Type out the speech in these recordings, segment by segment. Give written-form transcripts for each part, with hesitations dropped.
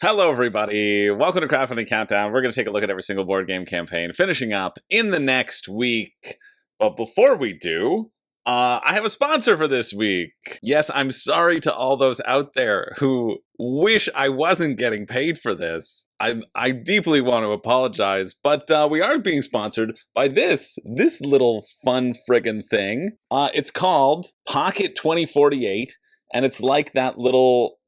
Hello, everybody. Welcome to Crowdfunding Countdown. We're going to take a look at every single board game campaign, finishing up in the next week. But before we do, I have a sponsor for this week. Yes, I'm sorry to all those out there who wish I wasn't getting paid for this. I deeply want to apologize, but we are being sponsored by this little fun friggin' thing. It's called Pocket 2048, and it's like that little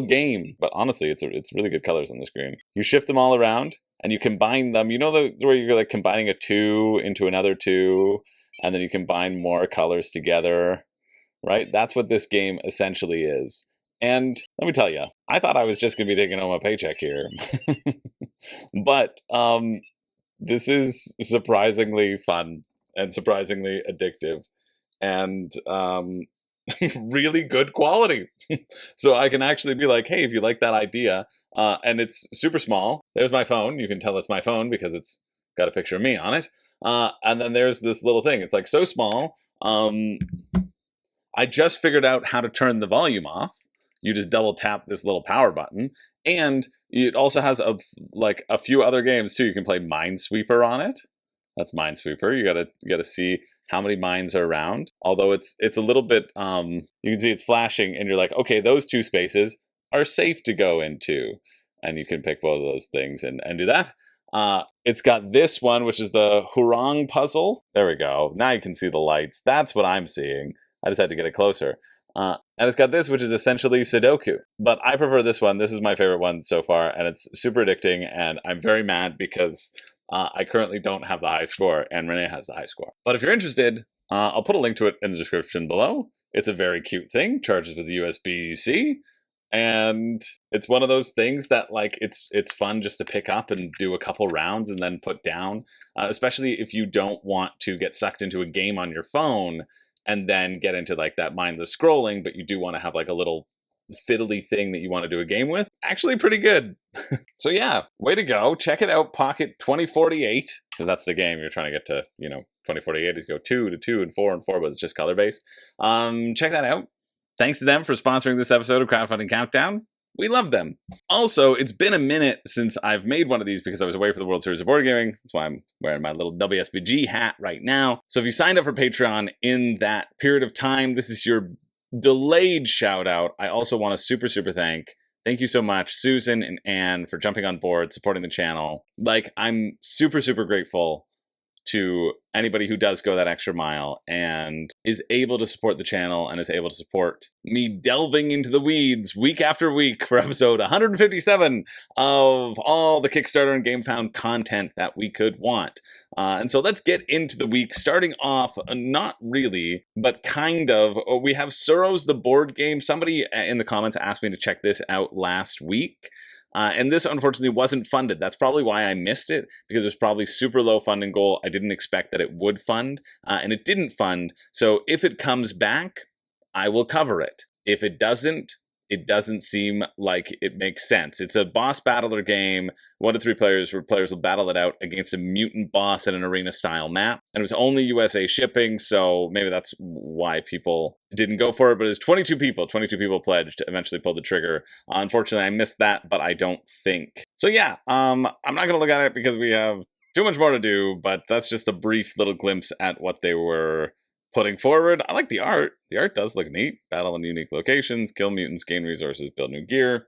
game, but honestly, it's really good colors on the screen. You shift them all around, and you combine them. You know where you're like combining a 2 into another 2, and then you combine more colors together, right? That's what this game essentially is. And let me tell you, I thought I was just going to be taking home a paycheck here. But this is surprisingly fun and surprisingly addictive and really good quality. So I can actually be like, hey, if you like that idea, and it's super small. There's my phone. You can tell it's my phone because it's got a picture of me on it. And then there's this little thing. It's like so small. I just figured out how to turn the volume off. You just double tap this little power button. And it also has a few other games too. You can play Minesweeper on it. That's Minesweeper. You gotta see how many mines are around. Although it's a little bit, you can see it's flashing and you're like, okay, those 2 spaces are safe to go into. And you can pick both of those things and do that. It's got this one, which is the Hurong puzzle. There we go. Now you can see the lights. That's what I'm seeing. I just had to get it closer. And it's got this, which is essentially Sudoku. But I prefer this one. This is my favorite one so far. And it's super addicting. And I'm very mad because I currently don't have the high score, and Renee has the high score. But if you're interested, I'll put a link to it in the description below. It's a very cute thing, charges with USB-C, and it's one of those things that it's fun just to pick up and do a couple rounds and then put down, especially if you don't want to get sucked into a game on your phone and then get into that mindless scrolling, but you do want to have a little fiddly thing that you want to do a game with. Actually pretty good. So yeah, way to go. Check it out, Pocket 2048, because that's the game you're trying to get to. 2048 is go 2 to 2 and 4 and 4, but it's just color based. Check that out. Thanks to them for sponsoring this episode of Crowdfunding Countdown. We love them. Also, it's been a minute since I've made one of these because I was away for the World Series of Board Gaming. That's why I'm wearing my little WSBG hat right now. So if you signed up for Patreon in that period of time, this is your delayed shout out. I also want to super thank you so much, Susan and Anne, for jumping on board, supporting the channel. I'm super grateful to anybody who does go that extra mile and is able to support the channel and is able to support me delving into the weeds week after week for episode 157 of all the Kickstarter and GameFound content that we could want. And so let's get into the week, starting off, not really, but kind of. We have Suros, the board game. Somebody in the comments asked me to check this out last week. And this, unfortunately, wasn't funded. That's probably why I missed it, because it was probably super low funding goal. I didn't expect that it would fund, and it didn't fund. So if it comes back, I will cover it. If it doesn't seem like it makes sense. It's a boss battler game, 1 to 3 players, where players will battle it out against a mutant boss in an arena-style map. And it was only USA shipping, so maybe that's why people didn't go for it. But it's 22 people. 22 people pledged to eventually pull the trigger. Unfortunately, I missed that, but I don't think. So yeah, I'm not going to look at it because we have too much more to do, but that's just a brief little glimpse at what they were putting forward. I like the art. The art does look neat. Battle in unique locations, kill mutants, gain resources, build new gear.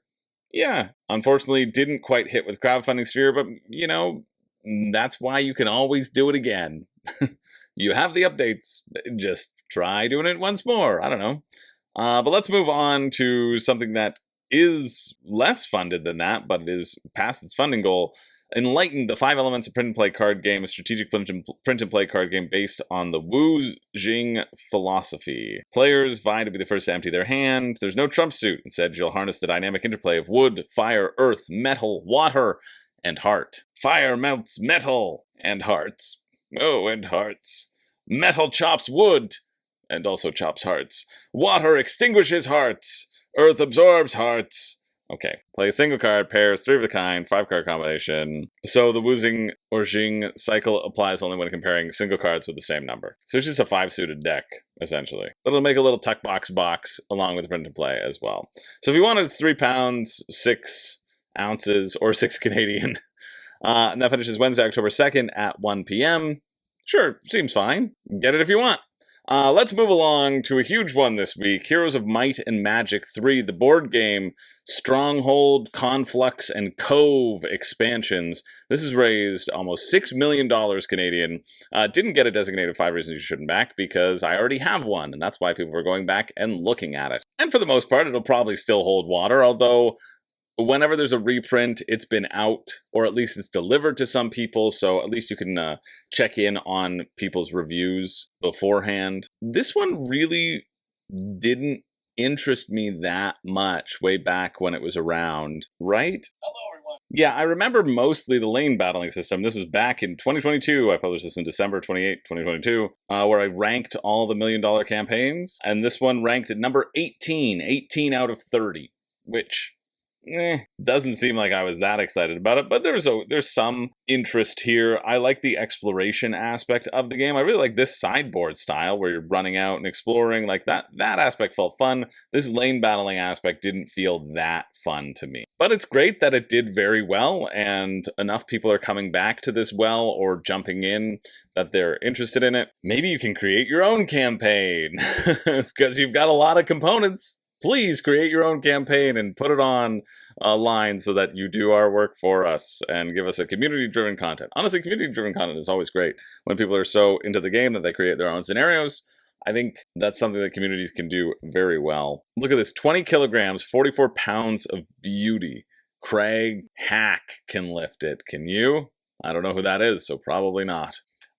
Yeah, unfortunately didn't quite hit with crowdfunding sphere, but that's why you can always do it again. You have the updates. Just try doing it once more. I don't know. But let's move on to something that is less funded than that, but it is past its funding goal. Enlightened, the 5 elements of print and play card game, a strategic print and play card game based on the Wu Jing philosophy. Players vie to be the first to empty their hand. There's no trump suit. Instead, you'll harness the dynamic interplay of wood, fire, earth, metal, water, and heart. Fire melts metal and hearts. Oh, and hearts. Metal chops wood and also chops hearts. Water extinguishes hearts. Earth absorbs hearts. Okay. Play a single card, pairs, 3 of a kind, 5-card combination. So the Wuzing or Jing cycle applies only when comparing single cards with the same number. So it's just a 5-suited deck, essentially. But it'll make a little tuck box along with the print and play as well. So if you wanted, it's 3 pounds, 6 ounces, or 6 Canadian. And that finishes Wednesday, October 2nd at 1 p.m. Sure, seems fine. Get it if you want. Let's move along to a huge one this week. Heroes of Might and Magic 3, the board game, Stronghold, Conflux, and Cove expansions. This has raised almost $6 million Canadian. Didn't get a designated 5 reasons you shouldn't back because I already have one, and that's why people were going back and looking at it. And for the most part, it'll probably still hold water, although whenever there's a reprint, it's been out, or at least it's delivered to some people, so at least you can check in on people's reviews beforehand. This one really didn't interest me that much way back when it was around, right? Hello, everyone. Yeah, I remember mostly the lane battling system. This was back in 2022. I published this in December 28, 2022, where I ranked all the $1 million campaigns, and this one ranked at number 18 out of 30, which doesn't seem like I was that excited about it, but there's some interest here. I like the exploration aspect of the game. I really like this sideboard style where you're running out and exploring. Like that aspect felt fun. This lane battling aspect didn't feel that fun to me. But it's great that it did very well, and enough people are coming back to this well or jumping in that they're interested in it. Maybe you can create your own campaign because you've got a lot of components. Please create your own campaign and put it on a line so that you do our work for us and give us a community-driven content. Honestly, community-driven content is always great. When people are so into the game that they create their own scenarios, I think that's something that communities can do very well. Look at this, 20 kilograms, 44 pounds of beauty. Craig Hack can lift it. Can you? I don't know who that is, so probably not.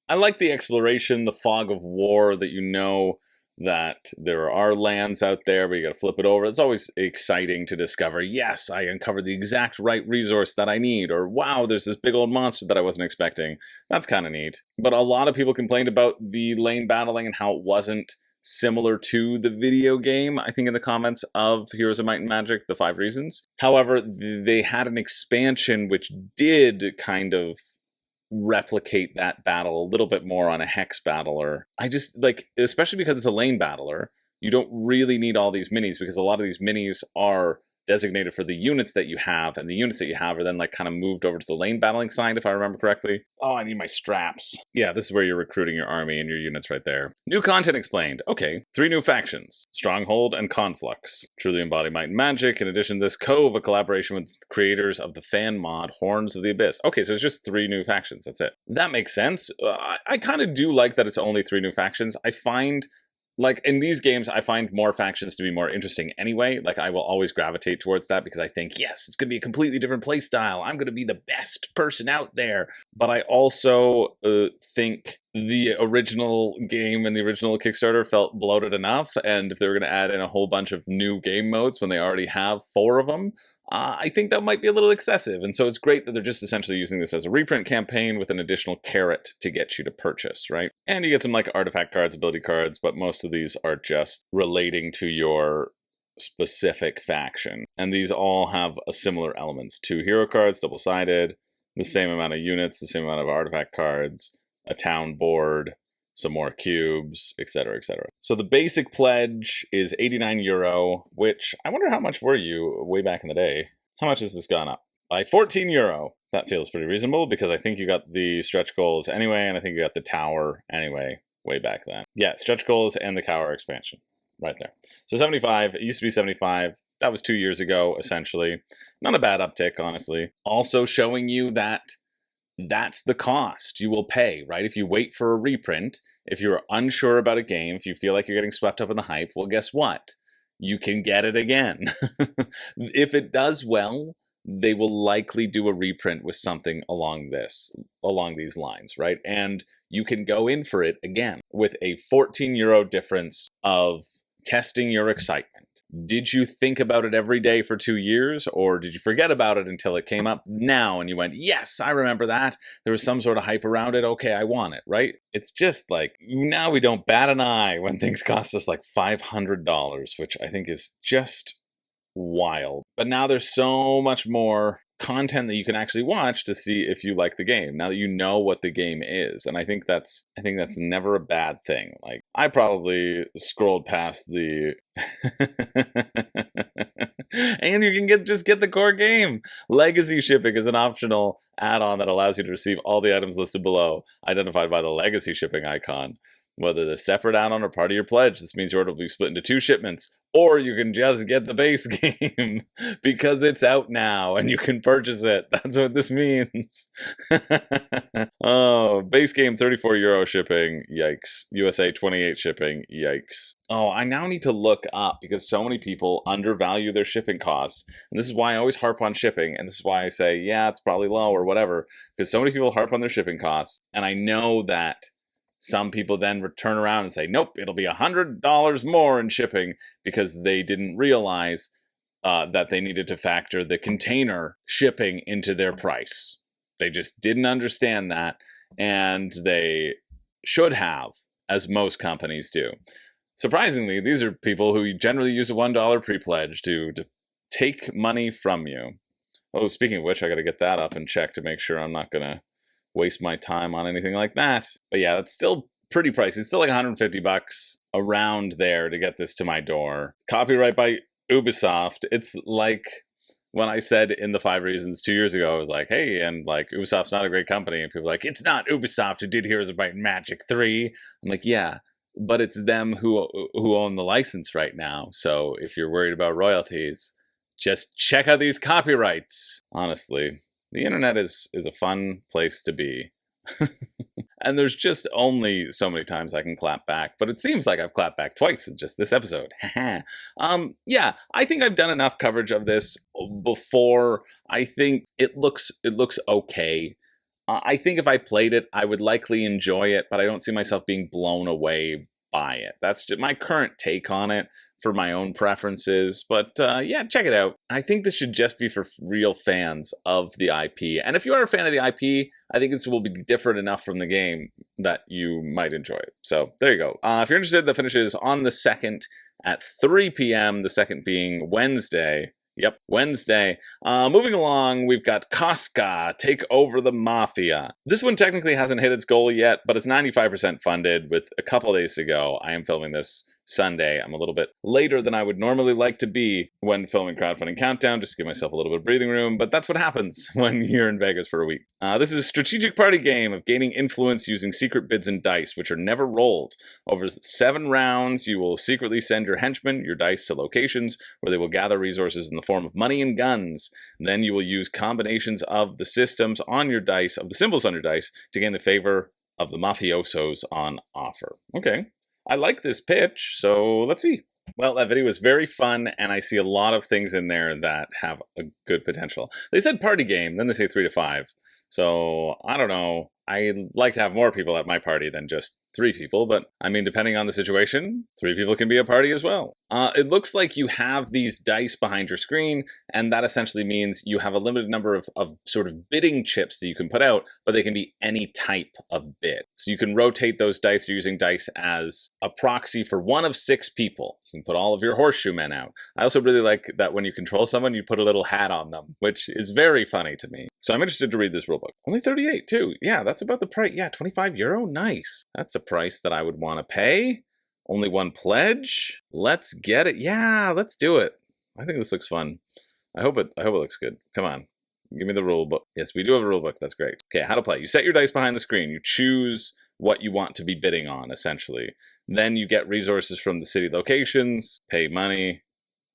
I like the exploration, the fog of war that you know that there are lands out there, but you gotta flip it over. It's always exciting to discover, yes, I uncovered the exact right resource that I need, or wow, there's this big old monster that I wasn't expecting. That's kind of neat. But a lot of people complained about the lane battling and how it wasn't similar to the video game, I think in the comments of Heroes of Might and Magic, the 5 reasons. However, they had an expansion which did kind of replicate that battle a little bit more on a hex battler. I just like, especially because it's a lane battler, you don't really need all these minis because a lot of these minis are designated for the units that you have, and the units that you have are then like kind of moved over to the lane battling side, if I remember correctly. Oh, I need my straps. Yeah, this is where you're recruiting your army and your units right there. New content explained. Okay, 3 new factions, Stronghold and Conflux. Truly embody might and magic. In addition to this, Cove, a collaboration with creators of the fan mod Horns of the Abyss. Okay, so it's just 3 new factions, that's it. That makes sense. I kind of do like that it's only 3 new factions. I find, like, in these games, I find more factions to be more interesting anyway. Like, I will always gravitate towards that because I think, yes, it's going to be a completely different play style. I'm going to be the best person out there. But I also think the original game and the original Kickstarter felt bloated enough. And if they were going to add in a whole bunch of new game modes when they already have 4 of them, I think that might be a little excessive. And so it's great that they're just essentially using this as a reprint campaign with an additional carrot to get you to purchase, right? And you get some like artifact cards, ability cards, but most of these are just relating to your specific faction. And these all have a similar elements. 2 hero cards, double-sided, the same amount of units, the same amount of artifact cards, a town board, some more cubes, etc., etc. So the basic pledge is €89, which I wonder how much were you way back in the day? How much has this gone up? By €14. That feels pretty reasonable because I think you got the stretch goals anyway, and I think you got the tower anyway way back then. Yeah, stretch goals and the tower expansion right there. So 75, it used to be 75. That was 2 years ago, essentially. Not a bad uptick, honestly. Also showing you that that's the cost you will pay, right? If you wait for a reprint, if you're unsure about a game, if you feel like you're getting swept up in the hype, well, guess what? You can get it again. If it does well, they will likely do a reprint with something along these lines, right? And you can go in for it again with a €14 difference of testing your excitement. Did you think about it every day for 2 years, or did you forget about it until it came up now and you went, yes, I remember that. There was some sort of hype around it. Okay, I want it, right? It's just like, now we don't bat an eye when things cost us like $500, which I think is just wild. But now there's so much more content that you can actually watch to see if you like the game, now that you know what the game is. And I think that's never a bad thing. Like, I probably scrolled past the and you can just get the core game. Legacy shipping is an optional add-on that allows you to receive all the items listed below, identified by the legacy shipping icon. Whether they're separate add-on or part of your pledge, this means your order will be split into 2 shipments. Or you can just get the base game because it's out now and you can purchase it. That's what this means. Oh, base game €34 shipping. Yikes. USA 28 shipping. Yikes. Oh, I now need to look up because so many people undervalue their shipping costs. And this is why I always harp on shipping. And this is why I say, yeah, it's probably low or whatever. Because so many people harp on their shipping costs. And I know that some people then turn around and say, nope, it'll be $100 more in shipping because they didn't realize that they needed to factor the container shipping into their price. They just didn't understand that, and they should have, as most companies do. Surprisingly, these are people who generally use a $1 pre-pledge to take money from you. Oh, speaking of which, I got to get that up and check to make sure I'm not going to waste my time on anything like that. But yeah, it's still pretty pricey. It's still like $150 around there to get this to my door. Copyright by Ubisoft. It's like when I said in the 5 Reasons 2 years ago, I was like, hey, and like Ubisoft's not a great company. And people were like, it's not Ubisoft who did Heroes of Might and Magic 3. I'm like, yeah, but it's them who own the license right now. So if you're worried about royalties, just check out these copyrights. Honestly, the internet is a fun place to be. And there's just only so many times I can clap back, but it seems like I've clapped back twice in just this episode. Yeah, I think I've done enough coverage of this before. I think it looks okay. I think if I played it, I would likely enjoy it, but I don't see myself being blown away by it. That's just my current take on it for my own preferences. But yeah, check it out. I think this should just be for real fans of the IP. And if you are a fan of the IP, I think this will be different enough from the game that you might enjoy it. So there you go. If you're interested, the finish is on the 2nd at 3 p.m., the 2nd being Wednesday. Yep, Wednesday. Moving along, we've got Cosca, Take Over the Mafia. This one technically hasn't hit its goal yet, but it's 95% funded with a couple days to go. I am filming this Sunday. I'm a little bit later than I would normally like to be when filming Crowdfunding Countdown, just to give myself a little bit of breathing room, but that's what happens when you're in Vegas for a week. This is a strategic party game of gaining influence using secret bids and dice, which are never rolled. Over 7 rounds, you will secretly send your henchmen, your dice, to locations where they will gather resources in the form of money and guns. Then you will use combinations of the systems on your dice, of the symbols on your dice, to gain the favor of the mafiosos on offer. Okay. I like this pitch, so let's see. Well, that video was very fun, and I see a lot of things in there that have a good potential. They said party game, then they say 3 to 5. So, I don't know. I'd like to have more people at my party than just 3 people, but I mean, depending on the situation, 3 people can be a party as well. It looks like you have these dice behind your screen, and that essentially means you have a limited number of sort of bidding chips that you can put out, but they can be any type of bid. So you can rotate those dice. You're using dice as a proxy for one of 6 people. You can put all of your horseshoe men out. I also really like that when you control someone, you put a little hat on them, which is very funny to me. So I'm interested to read this rulebook. Only 38 too. Yeah, that's about the price. Yeah, €25. Nice. That's the price that I would want to pay. Only 1 pledge. Let's get it. Yeah, let's do it. I think this looks fun. I hope it looks good. Come on. Give me the rule book. Yes, we do have a rule book. That's great. Okay, how to play. You set your dice behind the screen. You choose what you want to be bidding on, essentially. Then you get resources from the city locations, pay money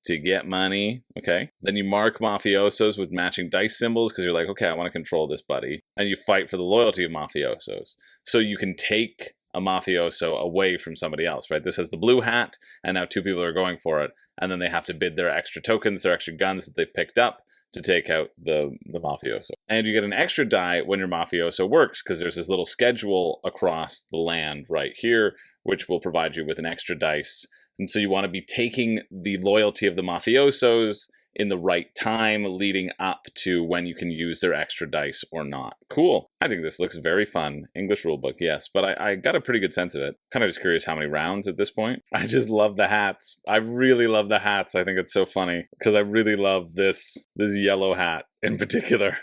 to get money, okay? Then you mark mafiosos with matching dice symbols because you're like, okay, I want to control this buddy. And you fight for the loyalty of mafiosos. So you can take a mafioso away from somebody else, right? This has the blue hat, and now 2 people are going for it. And then they have to bid their extra tokens, their extra guns that they've picked up to take out the mafioso. And you get an extra die when your mafioso works, because there's this little schedule across the land right here, which will provide you with an extra dice. And so you want to be taking the loyalty of the mafiosos in the right time leading up to when you can use their extra dice or not. Cool. I think this looks very fun. English rulebook, yes, but I got a pretty good sense of it. Kind of just curious how many rounds at this point. I just love the hats. I really love the hats. I think it's so funny because I really love this yellow hat in particular.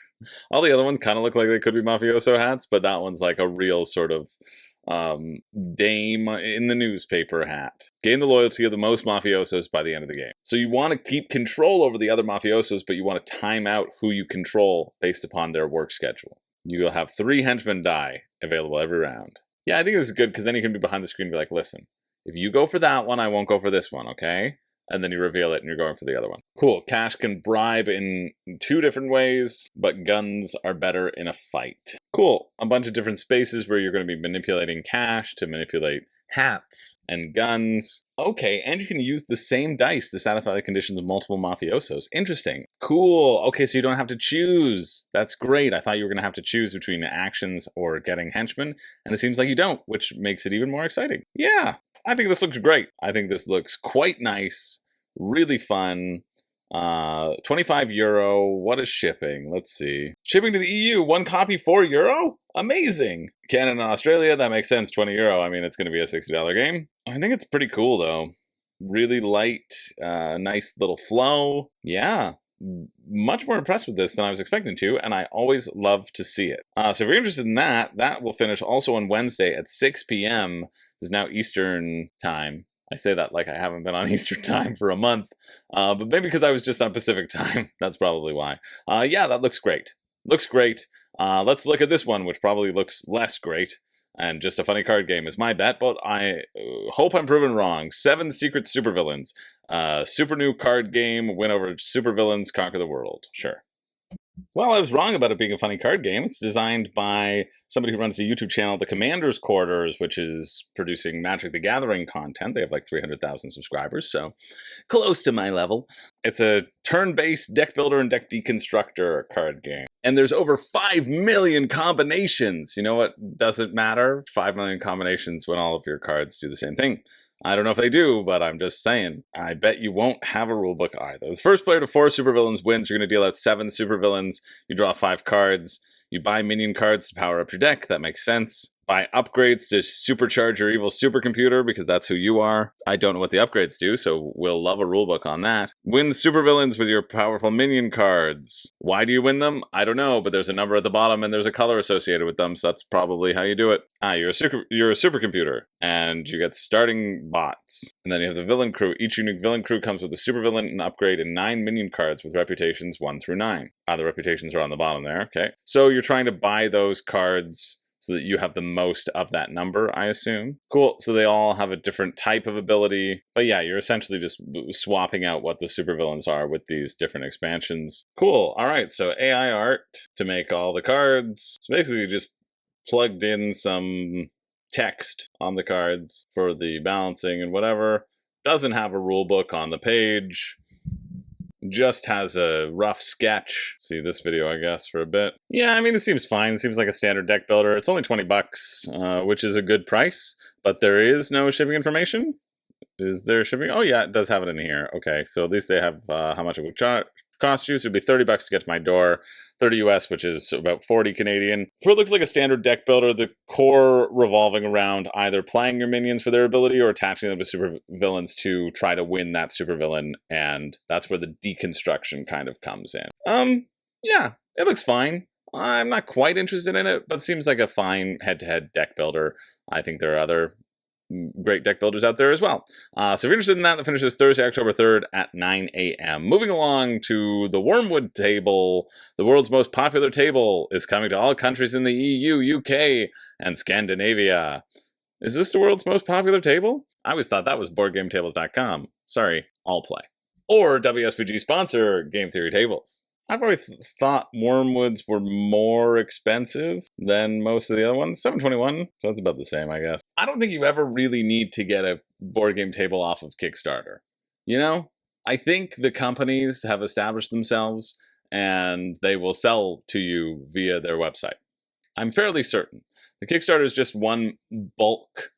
All the other ones kind of look like they could be mafioso hats, but that one's like a real sort of dame in the newspaper hat. Gain the loyalty of the most mafiosos by the end of the game. So you want to keep control over the other mafiosos, but you want to time out who you control based upon their work schedule. You'll have 3 henchmen die available every round. Yeah, I think this is good because then you can be behind the screen and be like, listen, if you go for that one, I won't go for this one, okay? And then you reveal it and you're going for the other one. Cool. Cash can bribe in 2 different ways, but guns are better in a fight. Cool. A bunch of different spaces where you're going to be manipulating cash to manipulate hats and guns. Okay, and you can use the same dice to satisfy the conditions of multiple mafiosos. Interesting. Cool. Okay, so you don't have to choose. That's great. I thought you were going to have to choose between actions or getting henchmen, and it seems like you don't, which makes it even more exciting. Yeah, I think this looks great. I think this looks quite nice, really fun. €25. What is shipping? Let's see. Shipping to the EU, 1 copy, €4? Amazing. Canada and Australia, that makes sense. €20. I mean, it's going to be a $60 game. I think it's pretty cool, though. Really light, nice little flow. Yeah. Much more impressed with this than I was expecting to, and I always love to see it. So if you're interested in that, that will finish also on Wednesday at 6 p.m. This is now Eastern time. I say that like I haven't been on Eastern time for a month, but maybe because I was just on Pacific time. That's probably why. Yeah, that looks great. Looks great. Let's look at this one, which probably looks less great. And just a funny card game is my bet, but I hope I'm proven wrong. 7 Secret Supervillains. Super new card game, win over supervillains, conquer the world. Sure. Well, I was wrong about it being a funny card game. It's designed by somebody who runs the YouTube channel, The Commander's Quarters, which is producing Magic the Gathering content. They have like 300,000 subscribers, so close to my level. It's a turn-based deck builder and deck deconstructor card game. And there's over 5 million combinations. You know what doesn't matter? 5 million combinations when all of your cards do the same thing. I don't know if they do, but I'm just saying. I bet you won't have a rulebook either. The first player to 4 supervillains wins. You're going to deal out 7 supervillains. You draw 5 cards. You buy minion cards to power up your deck. That makes sense. Buy upgrades to supercharge your evil supercomputer, because that's who you are. I don't know what the upgrades do, so we'll love a rulebook on that. Win supervillains with your powerful minion cards. Why do you win them? I don't know, but there's a number at the bottom and there's a color associated with them, so that's probably how you do it. You're a supercomputer, and you get starting bots. And then you have the villain crew. Each unique villain crew comes with a supervillain, an upgrade, and 9 minion cards with reputations 1 through 9. The reputations are on the bottom there, okay. So you're trying to buy those cards so that you have the most of that number, I assume. Cool, so they all have a different type of ability. But yeah, you're essentially just swapping out what the supervillains are with these different expansions. Cool, all right, so AI art to make all the cards. So basically you just plugged in some text on the cards for the balancing and whatever. Doesn't have a rule book on the page. Just has a rough sketch. See this video, I guess, for a bit. Yeah, I mean, it seems fine. It seems like a standard deck builder. It's only $20, which is a good price, but there is no shipping information. Is there shipping? Oh yeah, it does have it in here. Okay, so at least they have how much it would cost you. So it'd be $30 to get to my door, 30 US, which is about 40 Canadian. For it looks like a standard deck builder, the core revolving around either playing your minions for their ability or attaching them to supervillains to try to win that supervillain, and that's where the deconstruction kind of comes in. Yeah, it looks fine. I'm not quite interested in it, but it seems like a fine head-to-head deck builder. I think there are other great deck builders out there as well. So if you're interested in that, that finishes Thursday, October 3rd at 9 a.m. Moving along to the Wyrmwood table. The world's most popular table is coming to all countries in the EU, UK, and Scandinavia. Is this the world's most popular table? I always thought that was BoardGameTables.com. Sorry, All Play. Or WSBG sponsor, Game Theory Tables. I've always thought Wyrmwoods were more expensive than most of the other ones. $7.21, so that's about the same, I guess. I don't think you ever really need to get a board game table off of Kickstarter. You know? I think the companies have established themselves, and they will sell to you via their website. I'm fairly certain. The Kickstarter is just one bulk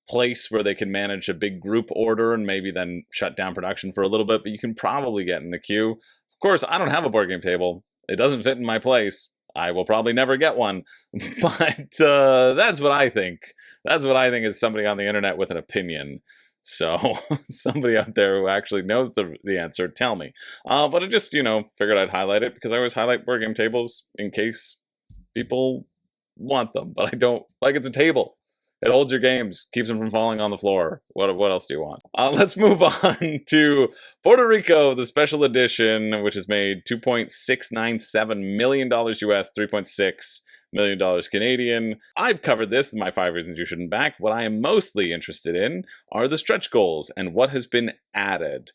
place where they can manage a big group order and maybe then shut down production for a little bit, but you can probably get in the queue. Of course, I don't have a board game table. It doesn't fit in my place. I will probably never get one, but that's what I think. That's what I think is somebody on the internet with an opinion. So somebody out there who actually knows the answer, tell me. But I just, figured I'd highlight it because I always highlight board game tables in case people want them. But I don't, like, it's a table. It holds your games, keeps them from falling on the floor. What else do you want? Let's move on to Puerto Rico, the special edition, which has made $2.697 million US, $3.6 million Canadian. I've covered this in my 5 reasons you shouldn't back. What I am mostly interested in are the stretch goals and what has been added.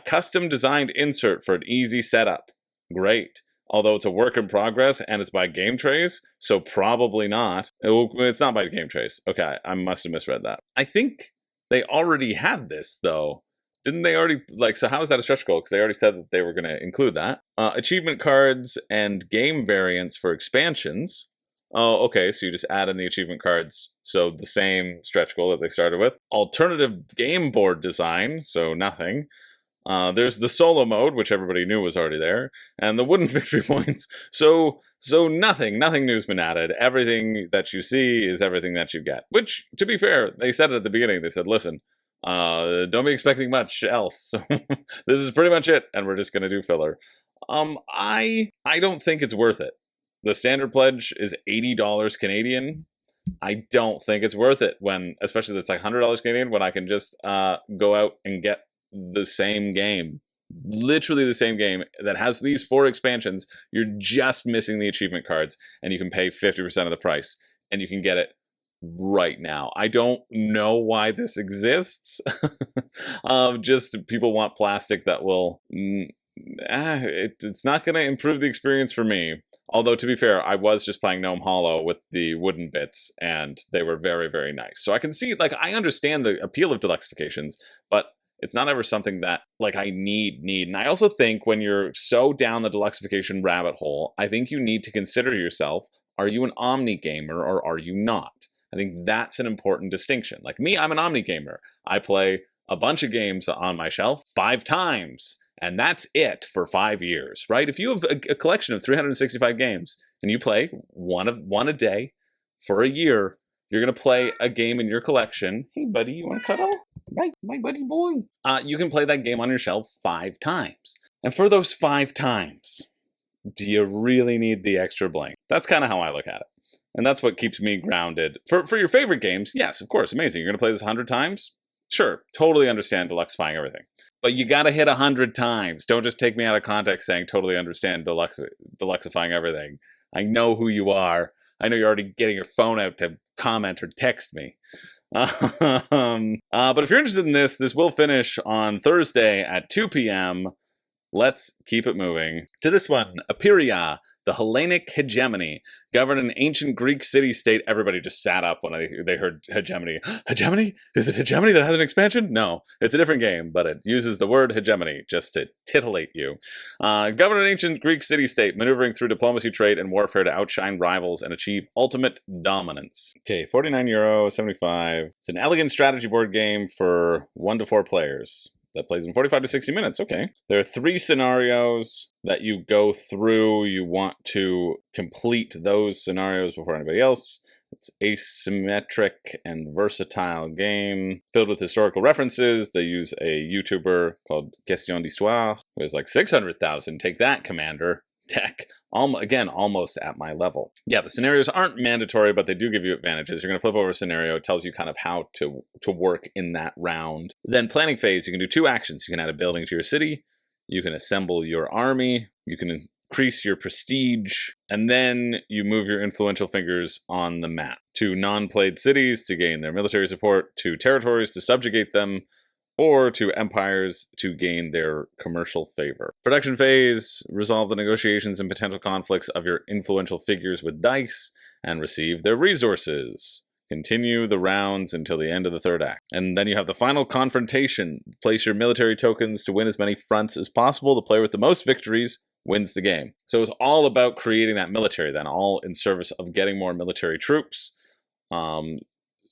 Custom designed insert for an easy setup. Great. Although it's a work in progress and it's by Game Trace, so probably not. It's not by Game Trace. Okay, I must have misread that. I think they already had this, though. Didn't they already, so how is that a stretch goal? Because they already said that they were going to include that. Achievement cards and game variants for expansions. Oh, okay, so you just add in the achievement cards. So the same stretch goal that they started with. Alternative game board design, so nothing. There's the solo mode, which everybody knew was already there, and the wooden victory points. So nothing new's been added. Everything that you see is everything that you get. Which, to be fair, they said it at the beginning. They said, listen, don't be expecting much else. So this is pretty much it, and we're just going to do filler. I don't think it's worth it. The standard pledge is $80 Canadian. I don't think it's worth it especially that's like $100 Canadian, when I can just go out and get the same game, literally the same game that has these 4 expansions. You're just missing the achievement cards, and you can pay 50% of the price, and you can get it right now. I don't know why this exists. Just people want plastic that will it's not going to improve the experience for me. Although, to be fair, I was just playing Gnome Hollow with the wooden bits, and they were very, very nice. So I can see, I understand the appeal of deluxifications, but it's not ever something that, I need. And I also think when you're so down the deluxification rabbit hole, I think you need to consider yourself, are you an omni gamer or are you not? I think that's an important distinction. Like me, I'm an omni gamer. I play a bunch of games on my shelf 5 times, and that's it for 5 years, right? If you have a collection of 365 games and you play one a day for a year, you're going to play a game in your collection. Hey, buddy, you want to cuddle? Right, my buddy boy. You can play that game on your shelf 5 times. And for those 5 times, do you really need the extra bling? That's kind of how I look at it. And that's what keeps me grounded. For your favorite games, yes, of course, amazing. You're going to play this 100 times? Sure, totally understand deluxifying everything. But you got to hit 100 times. Don't just take me out of context saying totally understand deluxifying everything. I know who you are. I know you're already getting your phone out to comment or text me. But if you're interested in this will finish on Thursday at 2 p.m. Let's keep it moving to this one. Epireia, the Hellenic Hegemony, governed an ancient Greek city-state. Everybody just sat up when they heard Hegemony. Hegemony? Is it Hegemony that has an expansion? No, it's a different game, but it uses the word hegemony just to titillate you. Govern an ancient Greek city-state, maneuvering through diplomacy, trade, and warfare to outshine rivals and achieve ultimate dominance. Okay, €49.75. It's an elegant strategy board game for 1 to 4 players. That plays in 45 to 60 minutes. Okay. There are 3 scenarios that you go through. You want to complete those scenarios before anybody else. It's asymmetric and versatile game filled with historical references. They use a YouTuber called Question d'Histoire who has 600,000. Take that, Commander. Tech. Again, almost at my level. Yeah, the scenarios aren't mandatory, but they do give you advantages. You're going to flip over a scenario. It tells you kind of how to work in that round. Then planning phase, you can do 2 actions. You can add a building to your city. You can assemble your army. You can increase your prestige. And then you move your influential figures on the map to non-played cities to gain their military support, to territories to subjugate them, or to empires to gain their commercial favor. Production phase, resolve the negotiations and potential conflicts of your influential figures with dice, and receive their resources. Continue the rounds until the end of the 3rd act. And then you have the final confrontation. Place your military tokens to win as many fronts as possible. The player with the most victories wins the game. So it's all about creating that military then, all in service of getting more military troops.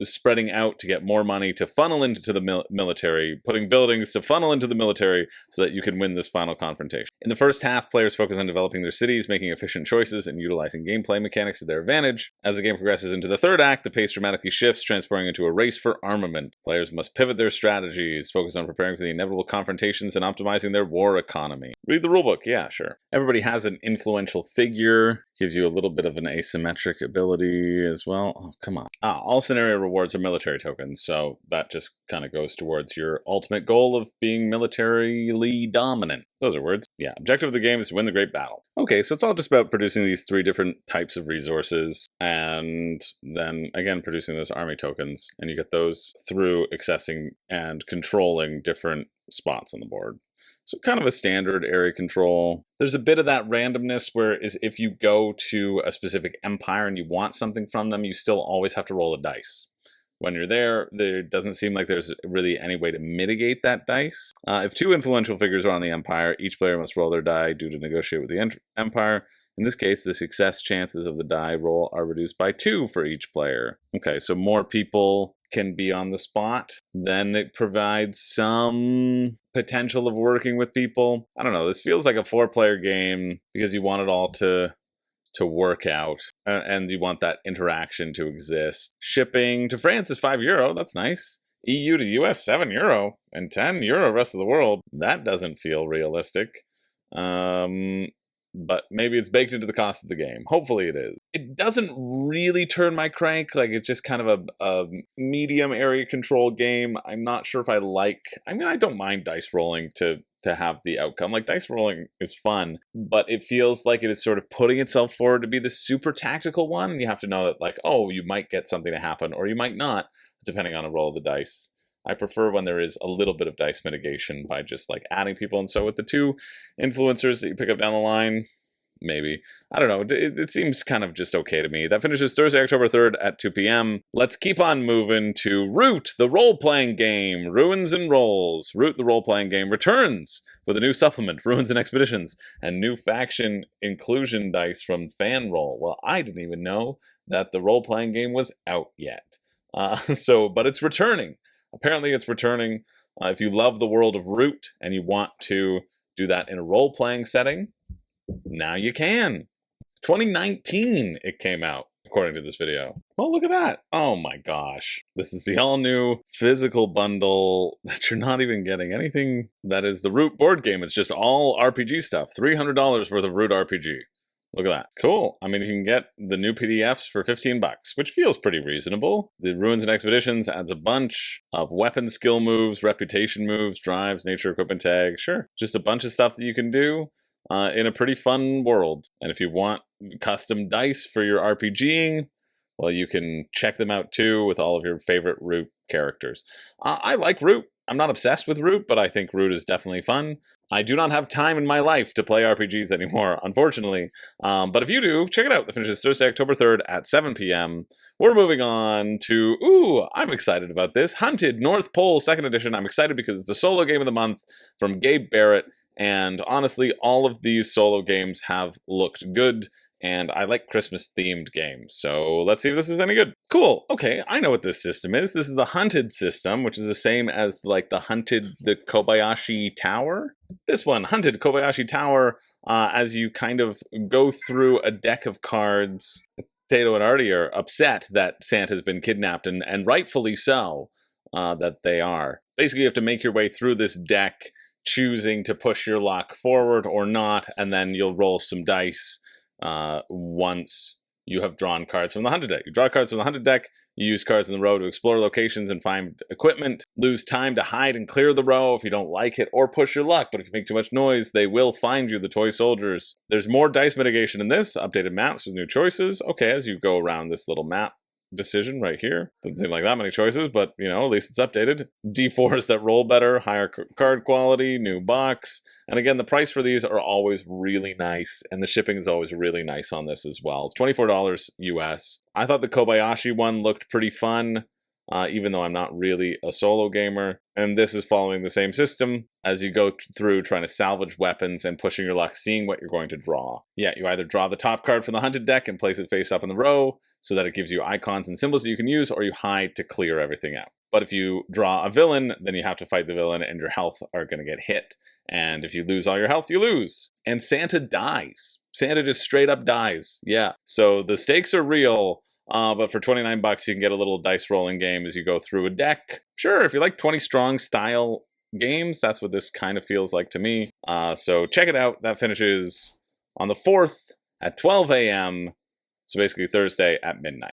spreading out to get more money to funnel into the military, putting buildings to funnel into the military so that you can win this final confrontation. In the first half, players focus on developing their cities, making efficient choices, and utilizing gameplay mechanics to their advantage. As the game progresses into the third act, the pace dramatically shifts, transporting into a race for armament. Players must pivot their strategies, focus on preparing for the inevitable confrontations, and optimizing their war economy. Read the rulebook, yeah, sure. Everybody has an influential figure, gives you a little bit of an asymmetric ability as well. Oh, come on. All scenario rewards are military tokens, so that just kind of goes towards your ultimate goal of being militarily dominant. Those are words. Yeah, objective of the game is to win the great battle. Okay, so it's all just about producing these 3 different types of resources, and then, again, producing those army tokens, and you get those through accessing and controlling different spots on the board. So kind of a standard area control. There's a bit of that randomness where if you go to a specific empire and you want something from them, you still always have to roll a dice. When you're there doesn't seem like there's really any way to mitigate that dice. If 2 influential figures are on the empire, each player must roll their die due to negotiate with the empire. In this case, the success chances of the die roll are reduced by 2 for each player. Okay, so more people can be on the spot. Then it provides some potential of working with people. I don't know, this feels like a 4-player game because you want it all to work out, and you want that interaction to exist. Shipping to France is €5, that's nice. EU to US, €7, and €10 rest of the world. That doesn't feel realistic. But maybe it's baked into the cost of the game. Hopefully it is. It doesn't really turn my crank. Like, it's just kind of a medium area control game. I'm not sure if I don't mind dice rolling to have the outcome. Like, dice rolling is fun, but it feels like it is sort of putting itself forward to be the super tactical one. And you have to know that, like, oh, you might get something to happen, or you might not, depending on a roll of the dice. I prefer when there is a little bit of dice mitigation by just like adding people. And so with the 2 influencers that you pick up down the line, maybe. I don't know. It seems kind of just okay to me. That finishes Thursday, October 3rd at 2 p.m. Let's keep on moving to Root, the role-playing game. Ruins and Rolls. Root, the role-playing game, returns with a new supplement, Ruins and Expeditions, and new faction inclusion dice from FanRoll. Well, I didn't even know that the role-playing game was out yet. But it's returning. Apparently it's returning. If you love the world of Root and you want to do that in a role-playing setting, now you can. 2019 it came out, according to this video. Oh, look at that. Oh my gosh. This is the all-new physical bundle that you're not even getting anything that is the Root board game. It's just all RPG stuff. $300 worth of Root RPG. Look at that. Cool. I mean, you can get the new PDFs for $15, which feels pretty reasonable. The Ruins and Expeditions adds a bunch of weapon skill moves, reputation moves, drives, nature equipment tags. Sure. Just a bunch of stuff that you can do in a pretty fun world. And if you want custom dice for your RPGing, well, you can check them out too with all of your favorite Root characters. I like Root. I'm not obsessed with Root, but I think Root is definitely fun. I do not have time in my life to play RPGs anymore, unfortunately. But if you do, check it out. The finish is Thursday, October 3rd at 7 p.m. We're moving on to, I'm excited about this, Hunted North Pole 2nd Edition. I'm excited because it's the solo game of the month from Gabe Barrett. And honestly, all of these solo games have looked good. And I like Christmas-themed games, so let's see if this is any good. Cool, okay, I know what this system is. This is the Hunted system, which is the same as like the Kobayashi Tower. This one, Hunted Kobayashi Tower, as you kind of go through a deck of cards. Tato and Artie are upset that Santa's been kidnapped, and rightfully so, that they are. Basically, you have to make your way through this deck, choosing to push your luck forward or not, and then you'll roll some dice once you have drawn cards from the Hunted deck. You draw cards from the Hunted deck, you use cards in the row to explore locations and find equipment, lose time to hide and clear the row if you don't like it, or push your luck, but if you make too much noise, they will find you, the toy soldiers. There's more dice mitigation in this, updated maps with new choices. Okay, as you go around this little map decision right here. Doesn't seem like that many choices, but, you know, at least it's updated. D4s that roll better, higher card quality, new box. And again, the price for these are always really nice, and the shipping is always really nice on this as well. It's $24 US. I thought the Kobayashi one looked pretty fun. even though I'm not really a solo gamer. And this is following the same system as you go through trying to salvage weapons and pushing your luck, seeing what you're going to draw. Yeah, you either draw the top card from the hunted deck and place it face up in the row so that it gives you icons and symbols that you can use, or you hide to clear everything out. But if you draw a villain, then you have to fight the villain and your health are going to get hit. And if you lose all your health, you lose. And Santa dies. Santa just straight up dies. Yeah. So the stakes are real. But for 29 bucks, you can get a little dice rolling game as you go through a deck. Sure, if you like 20 strong style games, that's what this kind of feels like to me. So check it out. That finishes on the 4th at 12 a.m. So basically Thursday at midnight.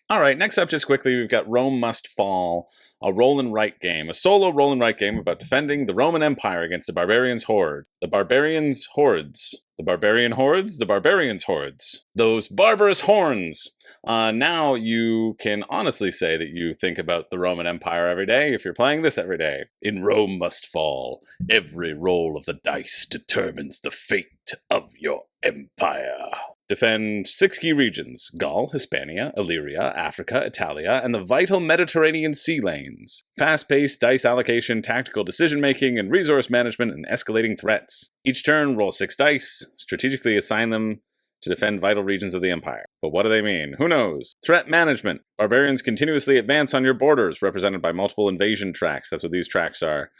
All right, next up, just quickly, we've got Rome Must Fall, a roll and write game, a solo roll and write game about defending the Roman Empire against the barbarians' horde. The barbarians' hordes. The barbarian hordes? The barbarians' hordes. Those barbarous horns. Now you can honestly say that you think about the Roman Empire every day if you're playing this every day. In Rome Must Fall, every roll of the dice determines the fate of your empire. Defend 6 key regions: Gaul, Hispania, Illyria, Africa, Italia, and the vital Mediterranean sea lanes. Fast-paced dice allocation, tactical decision-making, and resource management and escalating threats. Each turn, roll 6 dice, strategically assign them to defend vital regions of the empire. But what do they mean? Who knows? Threat management. Barbarians continuously advance on your borders, represented by multiple invasion tracks. That's what these tracks are.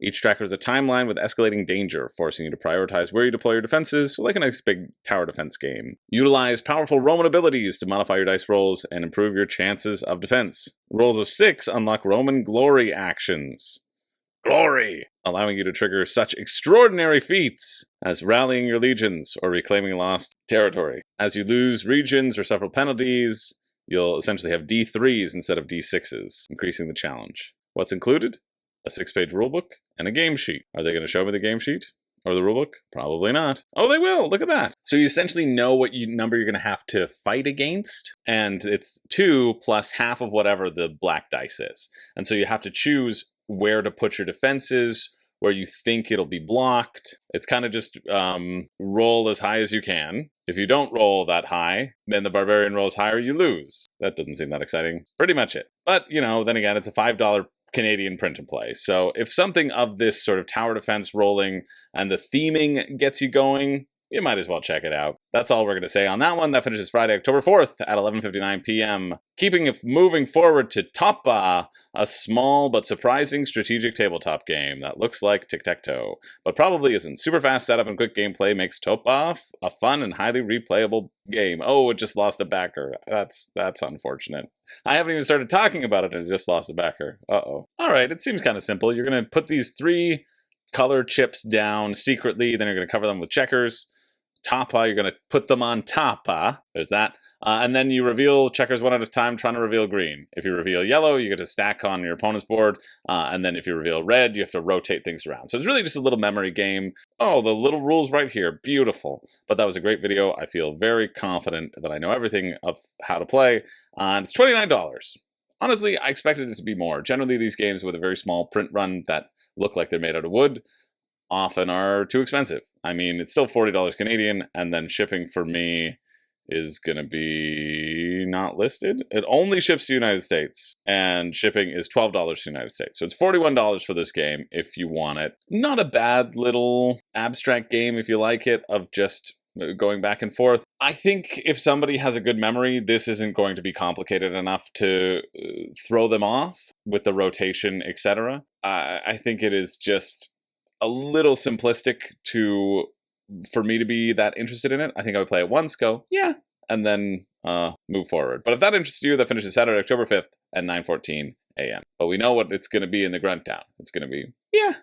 Each tracker is a timeline with escalating danger, forcing you to prioritize where you deploy your defenses, like a nice big tower defense game. Utilize powerful Roman abilities to modify your dice rolls and improve your chances of defense. Rolls of 6 unlock Roman glory actions. Glory! Allowing you to trigger such extraordinary feats as rallying your legions or reclaiming lost territory. As you lose regions or suffer penalties, you'll essentially have D3s instead of D6s, increasing the challenge. What's included? A 6-page rulebook and a game sheet. Are they going to show me the game sheet or the rulebook? Probably not. Oh, they will. Look at that. So you essentially know what number you're going to have to fight against, and it's 2 plus half of whatever the black dice is. And so you have to choose where to put your defenses, where you think it'll be blocked. It's kind of just roll as high as you can. If you don't roll that high, then the barbarian rolls higher, you lose. That doesn't seem that exciting. Pretty much it. But, then again, it's a $5 Canadian print and play. So if something of this sort of tower defense rolling and the theming gets you going, you might as well check it out. That's all we're going to say on that one. That finishes Friday, October 4th at 11:59 p.m. Keeping it moving forward to Toppa, a small but surprising strategic tabletop game that looks like tic-tac-toe, but probably isn't. Super fast setup and quick gameplay makes Toppa a fun and highly replayable game. Oh, it just lost a backer. That's unfortunate. I haven't even started talking about it and it just lost a backer. Uh-oh. All right, it seems kind of simple. You're going to put these 3 color chips down secretly, then you're going to cover them with checkers. Toppa, you're going to put them on Toppa. There's that. And then you reveal checkers one at a time, trying to reveal green. If you reveal yellow, you get to stack on your opponent's board. And then if you reveal red, you have to rotate things around. So it's really just a little memory game. Oh, the little rules right here. Beautiful. But that was a great video. I feel very confident that I know everything of how to play. And it's $29. Honestly, I expected it to be more. Generally, these games with a very small print run that look like they're made out of wood often are too expensive. I mean, it's still $40 Canadian, and then shipping for me is going to be not listed. It only ships to the United States, and shipping is $12 to the United States. So it's $41 for this game if you want it. Not a bad little abstract game if you like it, of just going back and forth. I think if somebody has a good memory, this isn't going to be complicated enough to throw them off with the rotation, etc. I think it is just a little simplistic for me to be that interested in it. I think I would play it once, go, yeah, and then move forward. But if that interests you, that finishes Saturday, October 5th at 9:14 a.m. But we know what it's going to be in the grunt down. It's going to be, yeah,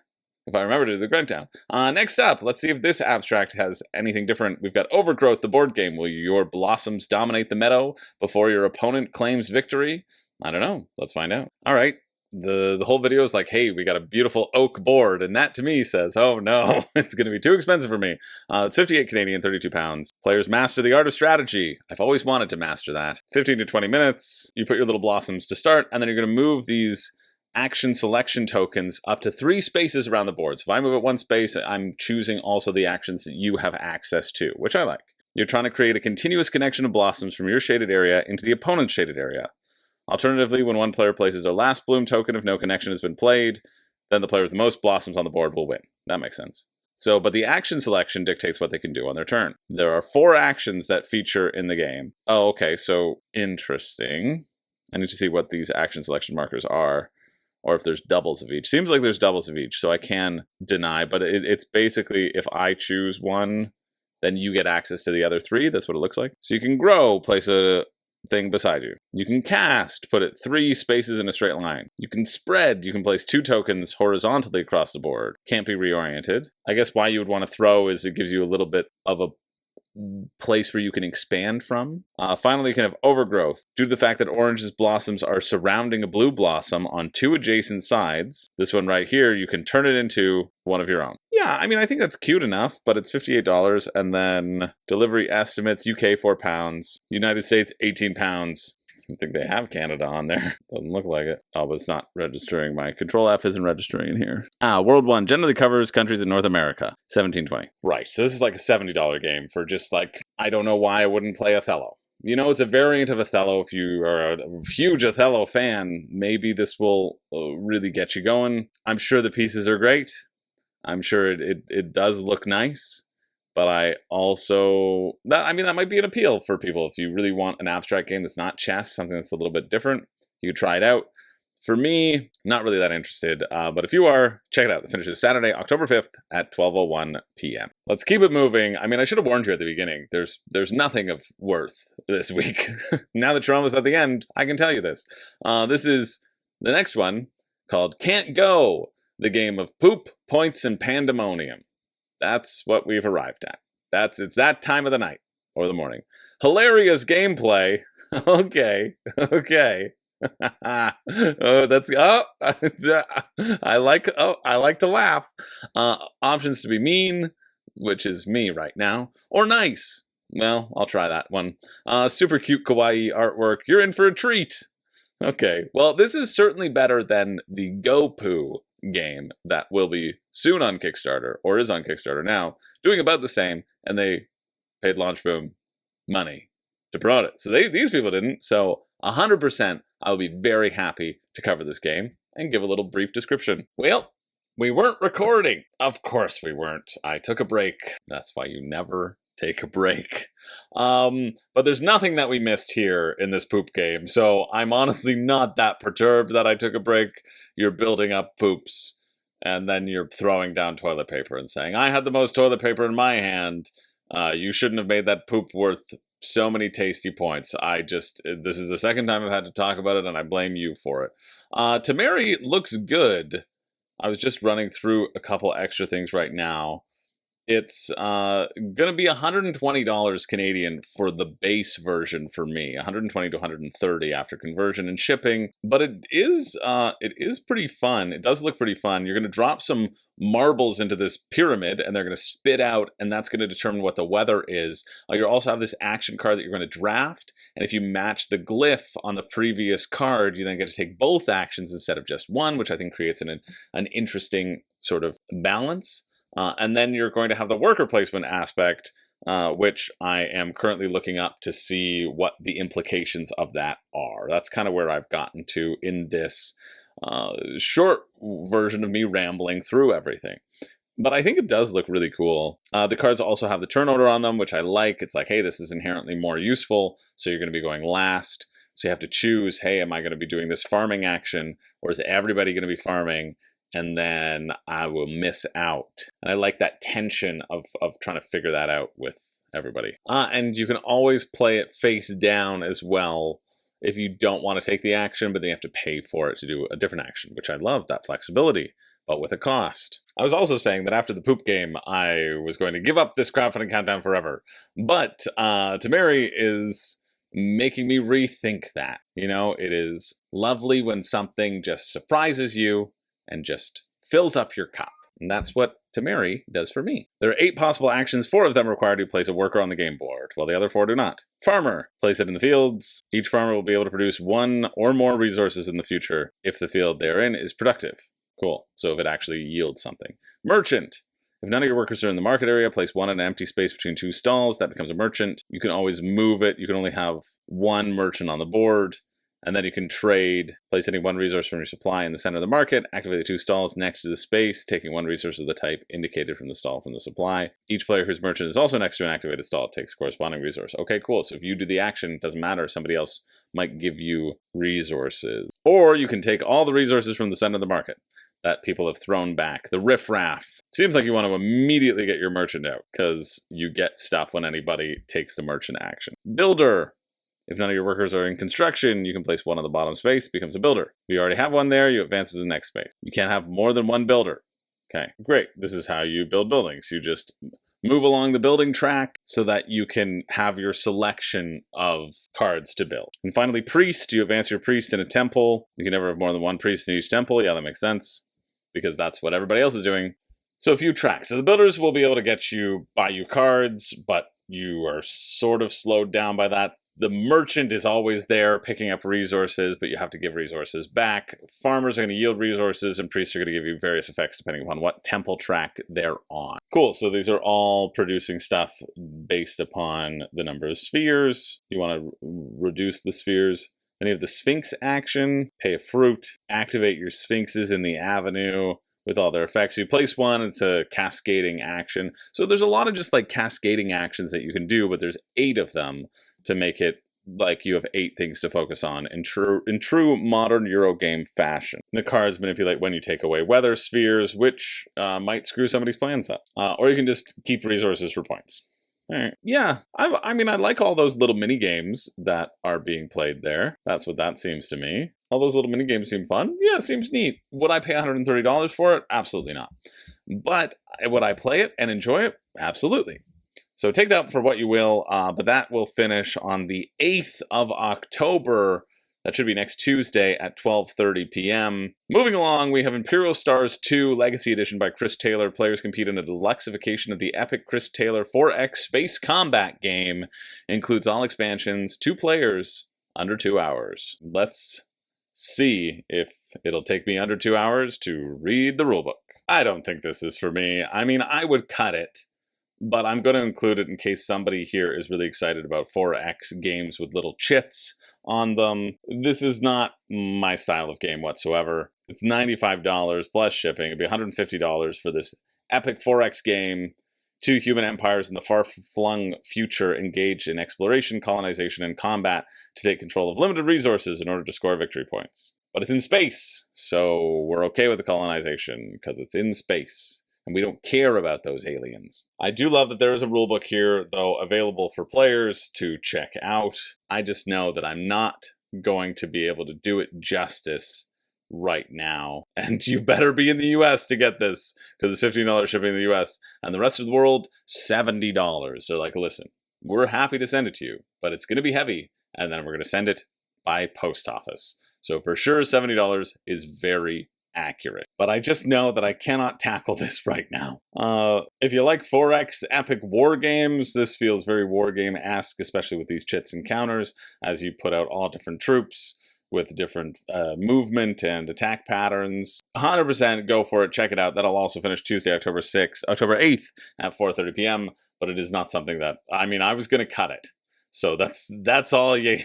if I remember to do the grunt down. Next up, let's see if this abstract has anything different. We've got Overgrowth, the board game. Will your blossoms dominate the meadow before your opponent claims victory? I don't know. Let's find out. All right. The whole video is like, hey, we got a beautiful oak board, and that to me says, oh no, it's going to be too expensive for me. It's 58 Canadian, 32 pounds. Players master the art of strategy. I've always wanted to master that. 15 to 20 minutes. You put your little blossoms to start, and then you're going to move these action selection tokens up to 3 spaces around the board. So if I move at 1 space, I'm choosing also the actions that you have access to, which I like. You're trying to create a continuous connection of blossoms from your shaded area into the opponent's shaded area. Alternatively, when one player places their last bloom token if no connection has been played, then the player with the most blossoms on the board will win. That makes sense. So, but the action selection dictates what they can do on their turn. There are 4 actions that feature in the game. Oh, okay, so interesting. I need to see what these action selection markers are, or if there's doubles of each. Seems like there's doubles of each, so I can deny, but it's basically if I choose one, then you get access to the other 3. That's what it looks like. So you can grow, place a thing beside you. You can cast, put it 3 spaces in a straight line. You can spread, you can place 2 tokens horizontally across the board. Can't be reoriented. I guess why you would want to throw is it gives you a little bit of a place where you can expand from. Finally, you can have overgrowth. Due to the fact that orange's blossoms are surrounding a blue blossom on 2 adjacent sides, this one right here, you can turn it into one of your own. Yeah, I mean, I think that's cute enough, but it's $58, and then delivery estimates, UK £4, United States £18. I think they have Canada on there. Doesn't look like it. Oh, but it's not registering. My Control F isn't registering in here. World 1 generally covers countries in North America. 1720. Right, so this is like a $70 game for just like, I don't know why I wouldn't play Othello. You know, it's a variant of Othello. If you are a huge Othello fan, maybe this will really get you going. I'm sure the pieces are great. I'm sure it does look nice. But I also, that might be an appeal for people. If you really want an abstract game that's not chess, something that's a little bit different, you could try it out. For me, not really that interested. But if you are, check it out. The finish is Saturday, October 5th at 12:01 p.m. Let's keep it moving. I mean, I should have warned you at the beginning. There's nothing of worth this week. Now that you're almost at the end, I can tell you this. This is the next one called Can't Go, the game of poop, points, and pandemonium. That's what we've arrived at. It's that time of the night or the morning. Hilarious gameplay. Okay. I like to laugh. Options to be mean, which is me right now, or nice. Well, I'll try that one. Super cute kawaii artwork. You're in for a treat. Okay. Well, this is certainly better than the Go Poo game that will be soon on Kickstarter, or is on Kickstarter now, doing about the same, and they paid Launch Boom money to promote it. So these people didn't. So 100%, I'll be very happy to cover this game and give a little brief description. Well, we weren't recording. Of course we weren't. I took a break. That's why you never take a break. But there's nothing that we missed here in this poop game, so I'm honestly not that perturbed that I took a break. You're building up poops, and then you're throwing down toilet paper and saying, I had the most toilet paper in my hand. You shouldn't have made that poop worth so many tasty points. This is the second time I've had to talk about it, and I blame you for it. Tameri looks good. I was just running through a couple extra things right now. It's going to be $120 Canadian for the base version for me, $120 to $130 after conversion and shipping. But it is pretty fun. It does look pretty fun. You're going to drop some marbles into this pyramid, and they're going to spit out, and that's going to determine what the weather is. You also have this action card that you're going to draft, and if you match the glyph on the previous card, you then get to take both actions instead of just one, which I think creates an interesting sort of balance. And then you're going to have the worker placement aspect, which I am currently looking up to see what the implications of that are. That's kind of where I've gotten to in this short version of me rambling through everything. But I think it does look really cool. The cards also have the turn order on them, which I like. It's like, hey, this is inherently more useful, so you're going to be going last. So you have to choose, hey, am I going to be doing this farming action, or is everybody going to be farming? And then I will miss out. And I like that tension of trying to figure that out with everybody. And you can always play it face down as well if you don't want to take the action, but then you have to pay for it to do a different action, which I love, that flexibility, but with a cost. I was also saying that after the poop game, I was going to give up this crowdfunding countdown forever. But Tameri is making me rethink that. You know, it is lovely when something just surprises you and just fills up your cup. And that's what Tameri does for me. There are 8 possible actions. 4 of them require you to place a worker on the game board, while the other 4 do not. Farmer, place it in the fields. Each farmer will be able to produce 1 or more resources in the future if the field they're in is productive. Cool. So if it actually yields something. Merchant. If none of your workers are in the market area, place 1 in an empty space between 2 stalls. That becomes a merchant. You can always move it. You can only have 1 merchant on the board. And then you can trade, place any one resource from your supply in the center of the market, activate the 2 stalls next to the space, taking 1 resource of the type indicated from the stall from the supply. Each player whose merchant is also next to an activated stall takes corresponding resource. Okay, cool. So if you do the action, it doesn't matter. Somebody else might give you resources. Or you can take all the resources from the center of the market that people have thrown back. The riffraff. Seems like you want to immediately get your merchant out, because you get stuff when anybody takes the merchant action. Builder. If none of your workers are in construction, you can place 1 on the bottom space, becomes a builder. If you already have 1 there, you advance to the next space. You can't have more than 1 builder. Okay, great. This is how you build buildings. You just move along the building track so that you can have your selection of cards to build. And finally, priest. You advance your priest in a temple. You can never have more than 1 priest in each temple. Yeah, that makes sense, because that's what everybody else is doing. So a few tracks. So the builders will be able to buy you cards, but you are sort of slowed down by that. The merchant is always there picking up resources, but you have to give resources back. Farmers are going to yield resources, and priests are going to give you various effects depending upon what temple track they're on. Cool, so these are all producing stuff based upon the number of spheres. You want to reduce the spheres. Then you have the Sphinx action, pay a fruit, activate your Sphinxes in the avenue with all their effects. You place 1, it's a cascading action. So there's a lot of just like cascading actions that you can do, but there's 8 of them to make it like you have 8 things to focus on in true modern Eurogame fashion. The cards manipulate when you take away weather spheres, which might screw somebody's plans up. Or you can just keep resources for points. All right. Yeah, I mean, I like all those little mini games that are being played there. That's what that seems to me. All those little mini games seem fun. Yeah, it seems neat. Would I pay $130 for it? Absolutely not. But would I play it and enjoy it? Absolutely. So take that for what you will, but that will finish on the 8th of October. That should be next Tuesday at 12:30 p.m. Moving along, we have Imperial Stars 2 Legacy Edition by Chris Taylor. Players compete in a deluxeification of the epic Chris Taylor 4X space combat game. Includes all expansions, 2 players, under 2 hours. Let's see if it'll take me under 2 hours to read the rulebook. I don't think this is for me. I mean, I would cut it, but I'm going to include it in case somebody here is really excited about 4X games with little chits on them. This is not my style of game whatsoever. It's $95 plus shipping. It'd be $150 for this epic 4X game. 2 human empires in the far-flung future engage in exploration, colonization, and combat to take control of limited resources in order to score victory points. But it's in space, so we're okay with the colonization because it's in space. And we don't care about those aliens. I do love that there is a rulebook here, though, available for players to check out. I just know that I'm not going to be able to do it justice right now. And you better be in the US to get this, because it's $15 shipping in the US. And the rest of the world, $70. So like, listen, we're happy to send it to you, but it's going to be heavy. And then we're going to send it by post office. So for sure, $70 is very accurate, but I just know that I cannot tackle this right now. If you like 4X epic war games, this feels very war game-esque, especially with these chits and counters, as you put out all different troops with different movement and attack patterns. 100% go for it, check it out. That'll also finish Tuesday, October 8th at 4:30 p.m., but it is not something that, I mean, I was going to cut it. So that's all you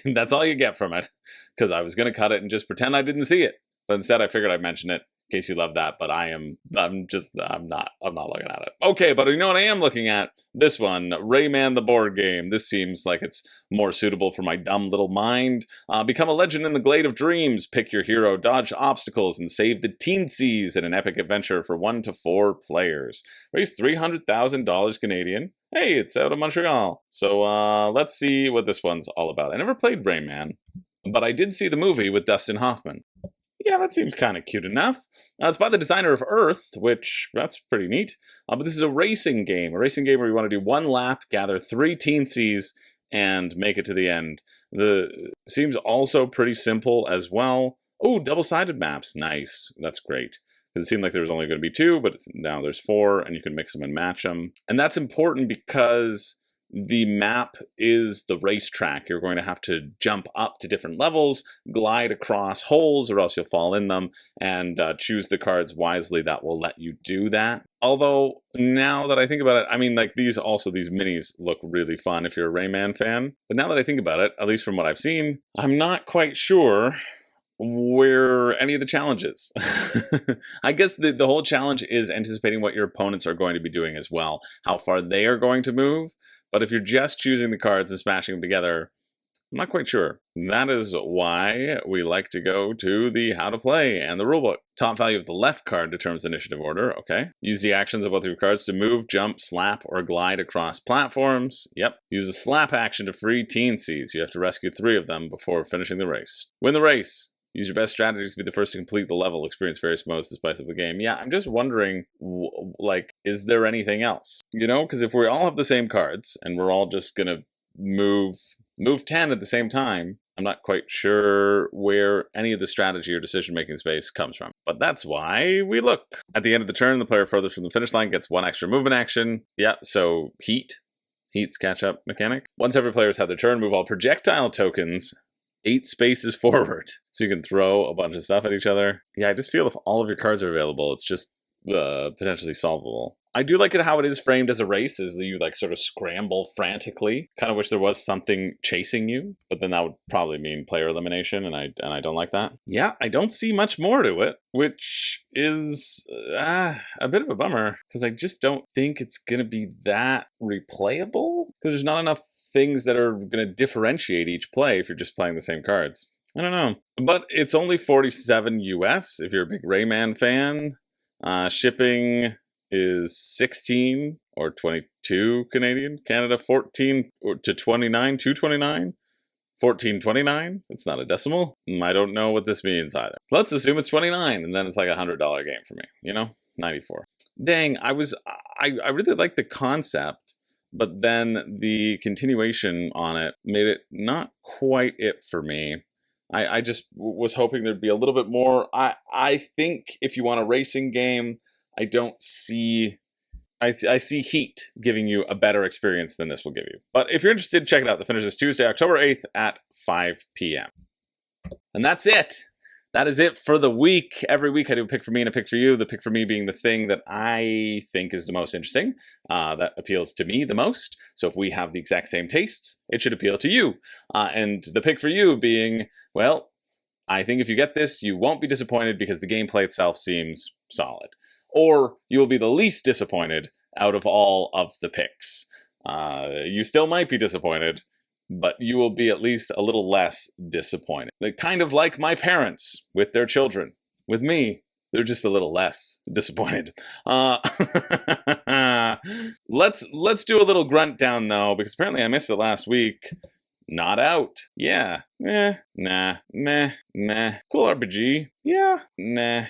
get from it, because I was going to cut it and just pretend I didn't see it. But instead, I figured I'd mention it in case you love that. But I'm not looking at it. Okay, but you know what I am looking at? This one, Rayman the board game. This seems like it's more suitable for my dumb little mind. Become a legend in the Glade of Dreams. Pick your hero, dodge obstacles, and save the teensies in an epic adventure for 1 to 4 players. Raise $300,000 Canadian. Hey, it's out of Montreal. So let's see what this one's all about. I never played Rayman, but I did see the movie with Dustin Hoffman. Yeah, that seems kind of cute enough. It's by the designer of Earth, which, that's pretty neat. But this is a racing game where you want to do 1 lap, gather 3 teensies, and make it to the end. Seems also pretty simple as well. Oh, double-sided maps. Nice. That's great. Because it seemed like there was only going to be 2, but now there's 4, and you can mix them and match them. And that's important because the map is the racetrack. You're going to have to jump up to different levels, glide across holes, or else you'll fall in them, and choose the cards wisely that will let you do that. Although, now that I think about it, I mean, like, these minis look really fun if you're a Rayman fan. But now that I think about it, at least from what I've seen, I'm not quite sure where any of the challenges. I guess the whole challenge is anticipating what your opponents are going to be doing as well, how far they are going to move. But if you're just choosing the cards and smashing them together, I'm not quite sure. That is why we like to go to the how to play and the rulebook. Top value of the left card determines initiative order, okay. Use the actions of both of your cards to move, jump, slap, or glide across platforms. Yep. Use the slap action to free teensies. You have to rescue 3 of them before finishing the race. Win the race. Use your best strategies to be the first to complete the level, experience various modes to spice up the game. Yeah, I'm just wondering, like, is there anything else? You know, because if we all have the same cards, and we're all just gonna move 10 at the same time, I'm not quite sure where any of the strategy or decision-making space comes from. But that's why we look. At the end of the turn, the player furthest from the finish line gets 1 extra movement action. Yeah, so Heat's catch-up mechanic. Once every player's had their turn, move all projectile tokens 8 spaces forward. So you can throw a bunch of stuff at each other. Yeah, I just feel if all of your cards are available, it's just potentially solvable. I do like it how it is framed as a race, is that you like sort of scramble frantically. Kind of wish there was something chasing you, but then that would probably mean player elimination, and I don't like that. Yeah, I don't see much more to it, which is a bit of a bummer, because I just don't think it's going to be that replayable, because there's not enough things that are going to differentiate each play if you're just playing the same cards. I don't know. But it's only $47 US if you're a big Rayman fan. Shipping is 16 or 22 Canadian. Canada 14 to 29, 229. 14.29. It's not a decimal. I don't know what this means either. Let's assume it's 29, and then it's like a $100 game for me. You know, 94. Dang, I really like the concept, but then the continuation on it made it not quite it for me. I just was hoping there'd be a little bit more. I think if you want a racing game, I don't see... I see Heat giving you a better experience than this will give you. But if you're interested, check it out. The finish is Tuesday, October 8th at 5 p.m. And that's it. That is it for the week. Every week I do a pick for me and a pick for you. The pick for me being the thing that I think is the most interesting, that appeals to me the most. So if we have the exact same tastes, it should appeal to you. And the pick for you being, well, I think if you get this, you won't be disappointed because the gameplay itself seems solid. Or you will be the least disappointed out of all of the picks. You still might be disappointed, but you will be at least a little less disappointed. Kind of like my parents with their children. With me, they're just a little less disappointed. Let's do a little grunt down though, because apparently I missed it last week. Not out. Yeah. Nah. Meh. Cool RPG. Yeah. Nah.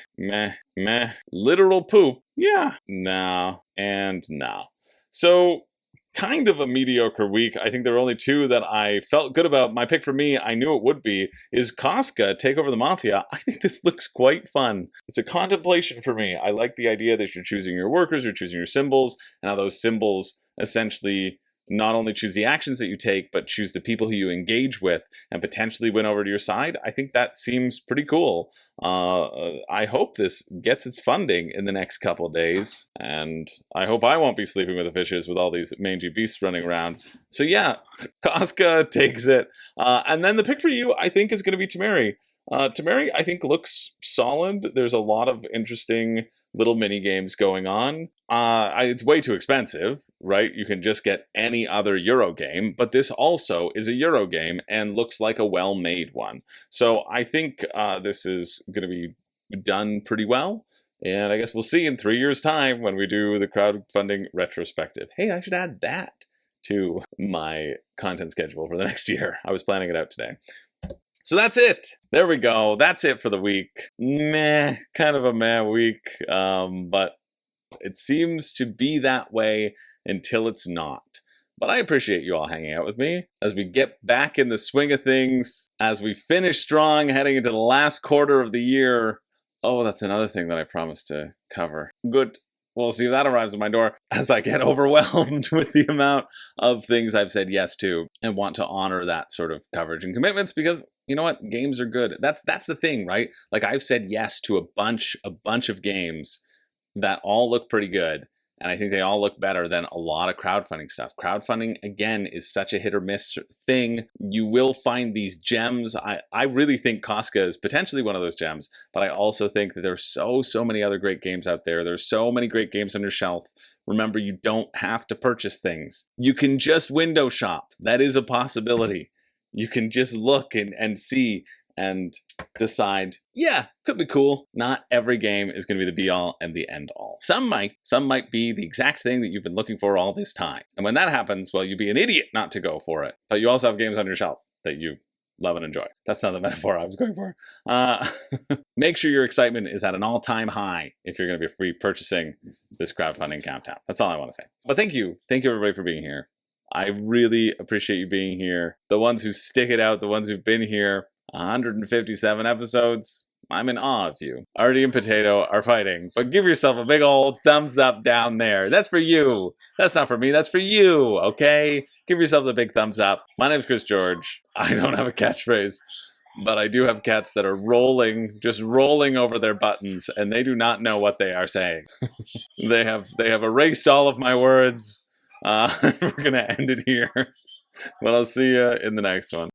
Meh. Literal poop. Yeah. No. And no. So, kind of a mediocre week. I think there were only 2 that I felt good about. My pick for me, I knew it would be, is Cosca, Take Over the Mafia. I think this looks quite fun. It's a contemplation for me. I like the idea that you're choosing your workers, you're choosing your symbols, and how those symbols essentially not only choose the actions that you take, but choose the people who you engage with and potentially win over to your side. I think that seems pretty cool. I hope this gets its funding in the next couple of days, and I hope I won't be sleeping with the fishes with all these mangy beasts running around. So yeah, Cosca takes it. And then the pick for you, I think, is going to be Tameri. Tameri, I think, looks solid. There's a lot of interesting little mini games going on. It's way too expensive, right? You can just get any other Euro game, but this also is a Euro game and looks like a well-made one. So I think this is going to be done pretty well. And I guess we'll see in 3 years' time when we do the crowdfunding retrospective. Hey, I should add that to my content schedule for the next year. I was planning it out today. So that's it. There we go. That's it for the week. Meh, kind of a meh week, but it seems to be that way until it's not. But I appreciate you all hanging out with me as we get back in the swing of things, as we finish strong heading into the last quarter of the year. Oh, that's another thing that I promised to cover. Good we'll see if that arrives at my door as I get overwhelmed with the amount of things I've said yes to and want to honor that sort of coverage and commitments because, you know what, games are good. That's the thing, right? Like I've said yes to a bunch of games that all look pretty good. And I think they all look better than a lot of crowdfunding stuff. Crowdfunding, again, is such a hit or miss thing. You will find these gems. I really think Cosca is potentially one of those gems, but I also think that there's so many other great games out there. There's so many great games on your shelf. Remember, you don't have to purchase things. You can just window shop. That is a possibility. You can just look and see and decide, yeah, could be cool. Not every game is going to be the be-all and the end-all. Some might be the exact thing that you've been looking for all this time. And when that happens, well, you'd be an idiot not to go for it. But you also have games on your shelf that you love and enjoy. That's not the metaphor I was going for. Make sure your excitement is at an all-time high if you're going to be repurchasing this crowdfunding countdown. That's all I want to say. But thank you everybody for being here. I really appreciate you being here. The ones who stick it out, the ones who've been here, 157 episodes. I'm in awe of you. Artie and Potato are fighting, but give yourself a big old thumbs up down there. That's for you. That's not for me. That's for you, okay? Give yourself a big thumbs up. My name's Chris George. I don't have a catchphrase, but I do have cats that are just rolling over their buttons, and they do not know what they are saying. They have erased all of my words. We're gonna end it here, but I'll see you in the next one.